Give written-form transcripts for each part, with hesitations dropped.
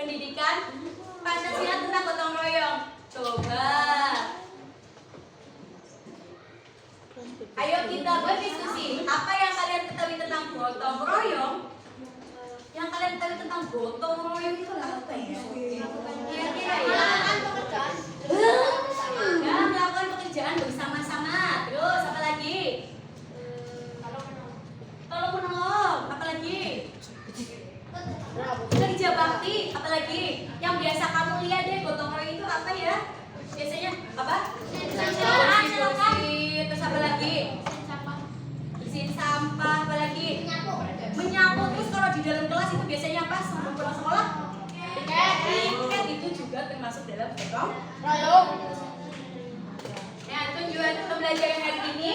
pendidikan Pancasila tentang gotong royong? Coba. Ayo kita berdiskusi. Apa yang kalian ketahui tentang gotong royong? Yang kalian ketahui tentang gotong royong itu apa ya? Kira-kira ya? Ya, melakukan pekerjaan bersama-sama. Terus apa lagi? Tolong menolong. Apa lagi? Kerja bakti. Apa lagi? Yang biasa kamu lihat deh gotong royong itu apa ya? Biasanya apa? Terus apa lagi? Bersihin sampah. Apa lagi? Menyapu. Terus kalau di dalam kelas itu biasanya apa? Sebelum pulang sekolah? Piket itu juga termasuk dalam gotong royong. Nah, tujuan pembelajaran hari ini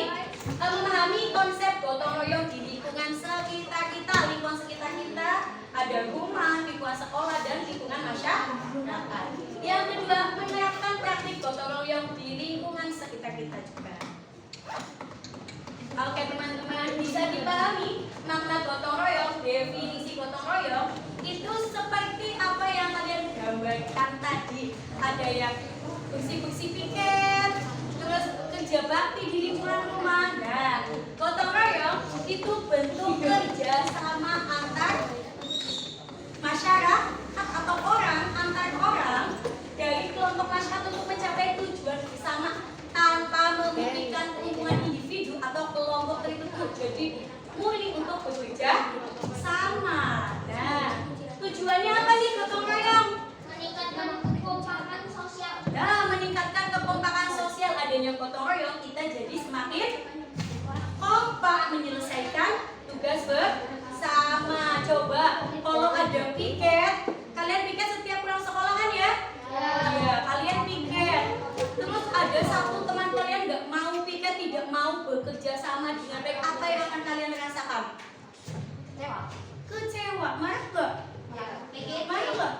memahami konsep gotong royong di lingkungan sekitar kita. Lingkungan sekitar kita ada rumah, lingkungan sekolah, dan lingkungan masyarakat. Yang kedua, menerapkan praktik gotong royong di lingkungan sekitar kita juga. Oke teman-teman, bisa dipahami makna gotong royong, definisi gotong royong itu seperti apa yang kalian gambarkan tadi. Ada yang bersih-bersih piket, terus kerja bakti di lingkungan rumah. Nah, gotong royong itu bentuk kerja sama antar masyarakat atau antar orang dari kelompok masyarakat untuk mencapai tujuan bersama tanpa memikirkan keuntungan individu atau kelompok tertentu. Jadi murni untuk bekerja sama. Nah, tujuannya apa nih gotong royong? Meningkatkan kekompakan sosial. Nah, meningkatkan kekompakan sosial. Adanya gotong royong, kita jadi semakin kompak menyelesaikan tugas bersama. Coba kalau ada piket, kalian piket setiap pulang sekolah kan ya? Iya, kalian piket. Terus ada satu teman kalian nggak mau piket, tidak mau bekerja sama dengan baik, apa yang akan kalian rasakan? Kecewa, marah nggak? Marah nggak?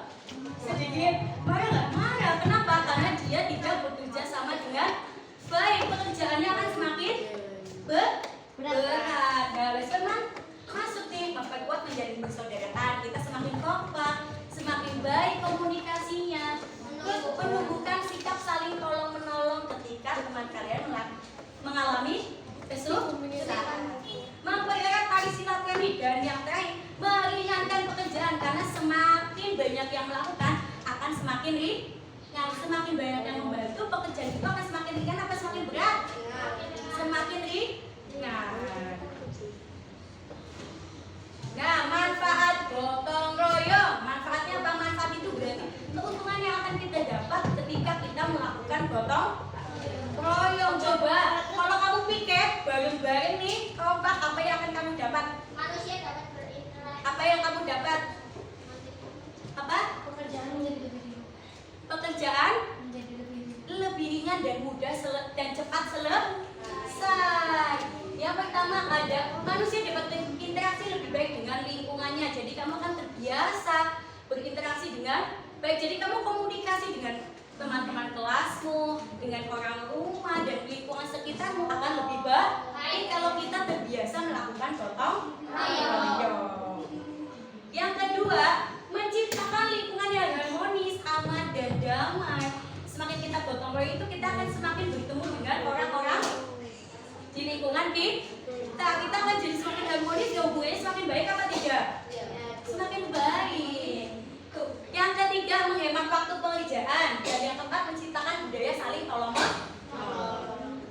Sedikit, marah nggak? Marah. Kenapa? Karena dia tidak bekerja sama dengan baik. Pekerjaannya akan semakin berat. Nah, teman masuk nih, memperkuat menjadi persaudaraan. Kita semakin kompak, semakin baik komunikasinya. Terus menumbuhkan sikap saling tolong menolong ketika teman kalian mengalami kesusahan. Mempererat tali silaturahmi, dan yang terakhir meringankan pekerjaan, karena semakin banyak yang melakukan akan semakin ringan. Semakin banyak yang membantu, pekerjaan itu akan semakin ringan apa semakin berat? Semakin ringan. Nah, manfaat gotong royong. Manfaatnya apa? Manfaat itu berarti keuntungan yang akan kita dapat ketika kita melakukan gotong royong. Coba kalau kamu piket bareng-bareng nih kompak, apa yang akan kamu dapat? Manusia dapat berinteraksi. Apa yang kamu dapat? Apa? Pekerjaan menjadi lebih ringan dan mudah dan cepat selesai. Yang pertama, ada manusia dapat berinteraksi lebih baik dengan lingkungannya. Jadi kamu akan terbiasa berinteraksi dengan baik. Jadi kamu komunikasi dengan teman-teman kelasmu, dengan orang rumah, dan lingkungan sekitarmu akan lebih baik kalau kita terbiasa melakukan gotong royong. Yang kedua, menciptakan lingkungan yang harmonis, aman, dan damai. Semakin kita gotong royong itu, kita akan semakin bertemu dengan orang-orang di lingkungan kita. Kita akan jadi semakin harmonis, hubungannya semakin baik apa tidak? Semakin baik. Tuh. Yang ketiga, menghemat waktu pekerjaan, dan yang keempat, menciptakan budaya saling tolong menolong.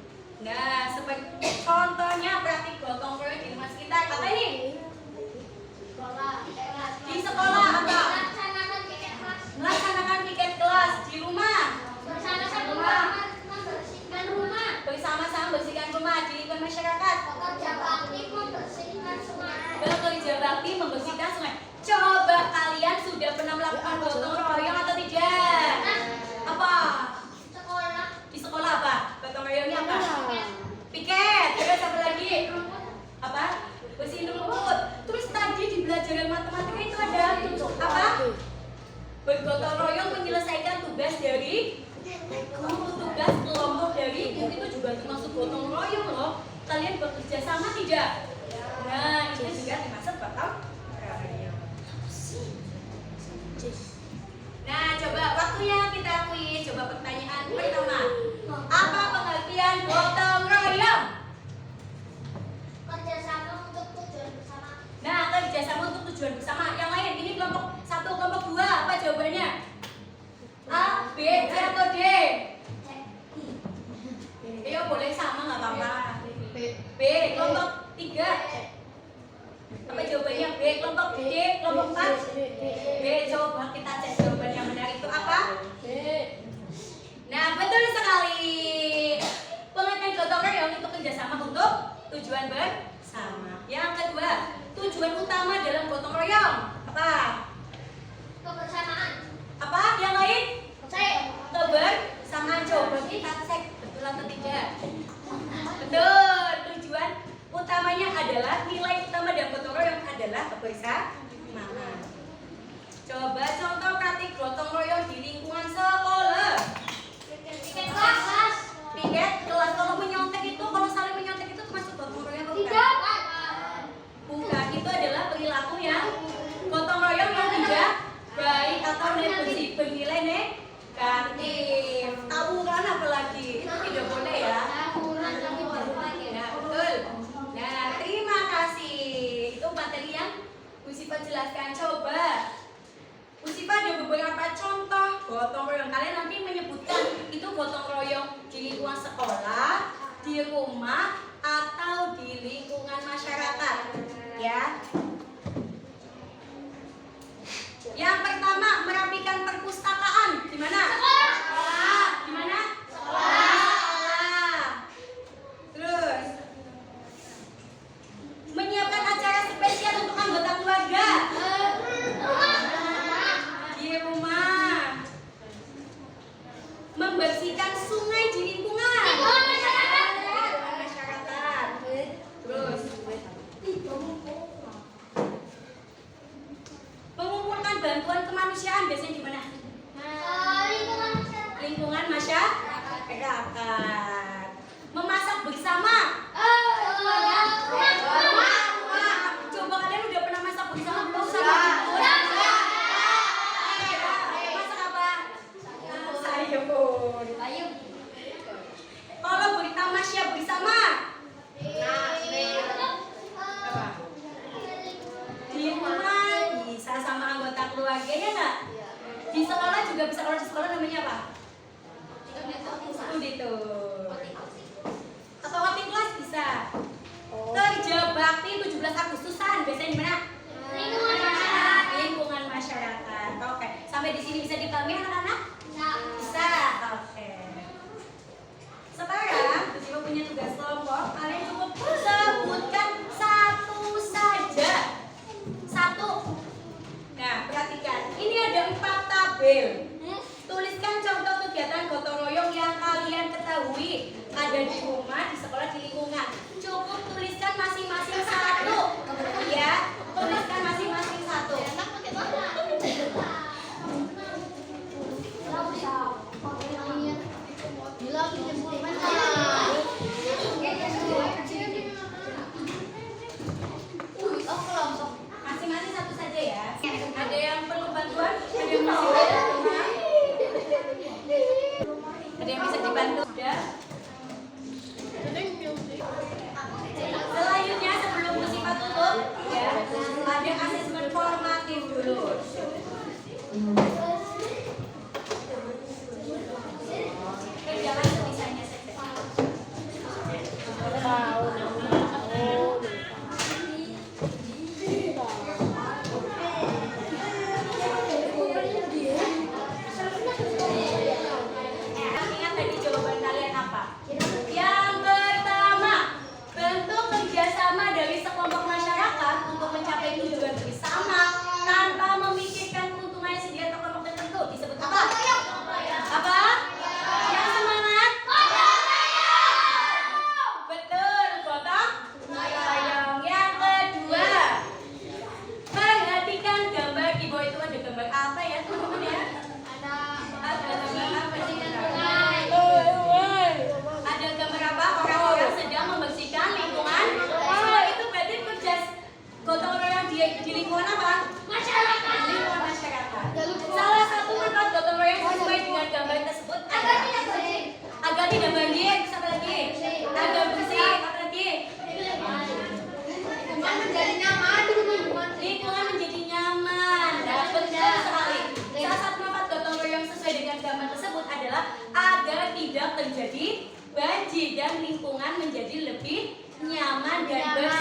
Nah, seperti contohnya praktik gotong royong di lingkungan sekitar. Apa ini? Di sekolah apa? Melaksanakan piket kelas. Di rumah Membersihkan rumah. bersama-sama bersihkan rumah. Di lingkungan masyarakat Pekerja bakti membersihkan sungai. bekerja bakti membersihkan sungai. Coba kalian sudah pernah melakukan gotong royong atau tidak? Apa? Sekolah. Di sekolah apa? Gotong royongnya apa? Piket. Terus apa lagi? Apa? Bersihin rumput. Terus tadi di pelajaran matematika itu ada apa? Bergotong royong menyelesaikan tugas dari tugas kelompok dari itu juga termasuk gotong royong loh. Kalian bekerja sama tidak? Nah, itu juga termasuk gotong royong. kerjasama untuk tujuan bersama. Yang lain, ini kelompok 1, kelompok 2, apa jawabannya? A, B, C atau D? Ayo boleh sama nggak apa-apa. B, kelompok 3. Apa jawabannya? B, kelompok D, kelompok 4. B, coba kita cek jawaban yang benar itu apa? Nah, betul sekali. Pengertian gotong royong itu kerjasama untuk tujuan bersama. Yang kedua, tujuan utama dalam gotong royong apa? Kebersamaan. Apa? Yang lain? Saya. Kebersamaan. Coba kita cek betul atau tidak. Betul. Tujuan utamanya adalah nilai utama dalam gotong royong adalah kebersamaan. Coba contoh praktik gotong royong di lingkungan sekolah. Piket kelas. Piket kelas. Kalau menyontek itu, kalau saling menyontek itu termasuk gotong royong atau bukan? Tidak. Bukan, itu adalah perilaku yang gotong royong yang tidak baik atau bernilai negatif. Tawuran apalagi itu tidak boleh ya. Nah, betul. Nah, terima kasih. Itu materi yang Bu Siva jelaskan. Coba Bu Siva ada beberapa contoh gotong royong. Kalian nanti menyebutkan itu gotong royong di lingkungan sekolah, di rumah, atau di lingkungan masyarakat. Ya. Yang pertama, merapikan perpustakaan. Di mana? Sekolah. Di mana? Sekolah. Terus menyiapkan acara spesial untuk anggota keluarga. Di rumah. Membersihkan sungai di lingkungan. Lingkungan masyarakat. Terus mengumpulkan bantuan kemanusiaan biasanya di mana? Lingkungan masyarakat. Memasak bersama. Coba kalian udah pernah masak bersama belum sama? Masak apa? Sayur. Kalau bertamasya bersama. Di rumah bisa sama anggota keluarga ya nggak? Di sekolah juga bisa. Kalau di sekolah namanya apa? Studi tuh. Atau hati kelas bisa. Kerja bakti 17 Agustusan biasanya di mana? Lingkungan masyarakat. Oke. Sampai di sini bisa dipahami anak-anak? Bisa. Oke. Sekarang kita punya tugas kelompok. Kalian cukup sebutkan satu saja. Satu. Nah, perhatikan. Ini ada 4 tabel. Tuliskan contoh kegiatan gotong royong yang kalian ketahui ada di rumah, di sekolah, di lingkungan. Cukup tuliskan masing-masing satu. Ya, tuliskan masing-masing satu. Masing-masing satu saja ya. Ada yang perlu bantuan? Ada yang masih ada rumah? Ada yang bisa dibantu? Ya. Selanjutnya sebelum Bu Siva tutup, ya, ada asesmen formatif dulu. Kerjakan sebisanya saja. Ingat tadi jawaban kalian apa? Yang pertama, bentuk kerjasama dari sekelompok masyarakat untuk mencapai tujuan bersama tanpa memikirkan keuntungannya sendiri atau kelompok tertentu disebut apa? Apa? Yang semangat? Betul, gotong royong. Yang kedua, perhatikan gambar di bawah itu ada gambar apa ya teman-teman ya? Ada gambar apa sih? Ada gambar apa? Orang-orang sedang membersihkan lingkungan. Oh, itu berarti kerja gotong royong di lingkungan apa? Masyarakat. Lingkungan masyarakat. Salah satu manfaat gotong royong sesuai dengan gambar tersebut agar tidak banjir. Bisa apa lagi? Agar bersih. Apa lagi? Menjadi nyaman di lingkungan. menjadi banjir dan lingkungan menjadi lebih nyaman dan bersih.